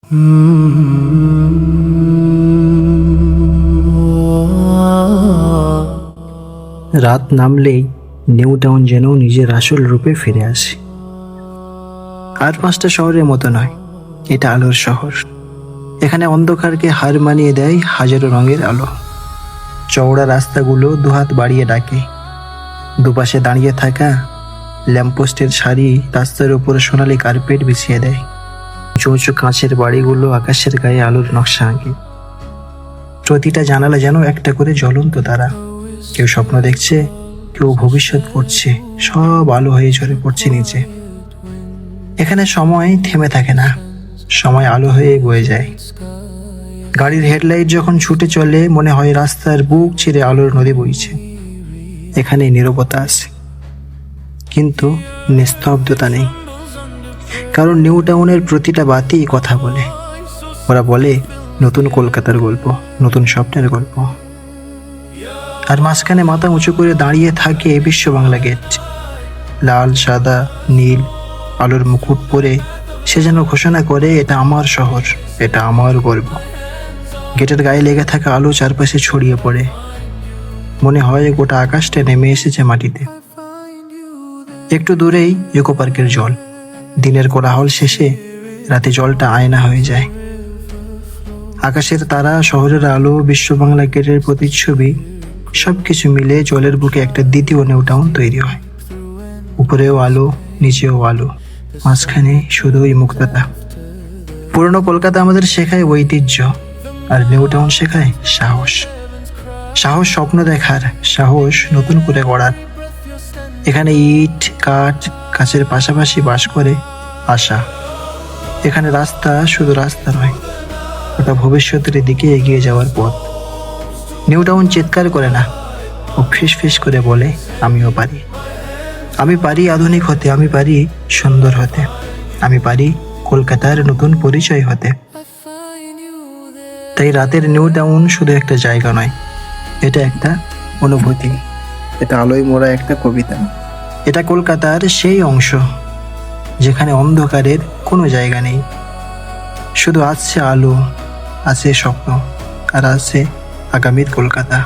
রাত নামলেই new town যেন নিজের আসল রূপে ফিরে আসে। আর 5টা শহরের মতো নয়, এটা আলোর শহর। এখানে অন্ধকারকে হার মানিয়ে দেয় হাজারো রঙের আলো। চওড়া রাস্তাগুলো দুহাত বাড়িয়ে ডাকে। দুপাশে দাঁড়িয়ে থাকা ল্যাম্পপোস্টের সারি রাস্তার উপর সোনালি কার্পেট বিছিয়ে দেয়। উঁচু উঁচু কাঁচের বাড়িগুলো আকাশের গায়ে আলোর নকশা আঁকে। প্রতিটা জানালা যেন একটা করে জ্বলন্ত তারা। কেউ স্বপ্ন দেখছে, কেউ ভবিষ্যৎ করছে, সব আলো হয়ে ঝরে পড়ছে নিচে। এখানে সময় থেমে থাকে না, সময় আলো হয়ে বয়ে যায়। গাড়ির হেডলাইট যখন ছুটে চলে মনে হয় রাস্তার বুক চিরে আলোর নদী বইছে। এখানে নীরবতা আছে, কিন্তু নিস্তব্ধতা নেই, কারণ নিউ টাউনের প্রতিটা বাতি কথা বলে। ওরা বলে নতুন কলকাতার গল্প, নতুন স্বপ্নের গল্প। আর মাঝখানে মাথা উঁচু করে দাঁড়িয়ে থাকে বিশ্ব বাংলা গেট। লাল, সাদা, নীল আলোর মুকুট পরে সে যেন ঘোষণা করে, এটা আমার শহর, এটা আমার গর্ব। গেটের গায়ে লেগে থাকা আলো চারপাশে ছড়িয়ে পড়ে। মনে হয় গোটা আকাশটা নেমে এসেছে মাটিতে। একটু দূরেই ইকো পার্কের জল। দিনের কোলাহল শেষে রাতে জলটা আয়না হয়ে যায়। আকাশের তারা, শহরের আলো, বিশ্ব বাংলা গেটের প্রতিচ্ছবি, সবকিছু মিলে জলের বুকে একটা দ্বিতীয় নিউ টাউন তৈরি হয়। উপরেও আলো, নিচেও আলো, মাঝখানে শুধুই মুক্ততা। পুরনো কলকাতা আমাদের শেখায় ঐতিহ্য, আর নিউ টাউন শেখায় সাহস। সাহস স্বপ্ন দেখার, সাহস নতুন করে গড়ার। এখানে ইট, কাঠ, কাচের পাশাপাশি বাস করে আশা। এখানে রাস্তা শুধু রাস্তা নয়, ওটা ভবিষ্যতের দিকে এগিয়ে যাওয়ার পথ। নিউ টাউন চিৎকার করে না, ও ফিস ফিস করে বলে, আমিও পারি। আমি পারি আধুনিক হতে, আমি পারি সুন্দর হতে, আমি পারি কলকাতার নতুন পরিচয় হতে। তাই রাতের নিউ টাউন শুধু একটা জায়গা নয়, এটা একটা অনুভূতি, এটা আলোয় মোড়া একটা কবিতা। এটা কলকাতার সেই অংশ যেখানে অন্ধকারের কোনো জায়গা নেই। শুধু আছে আলো, আছে স্বপ্ন, আর আছে আগামীর কলকাতা।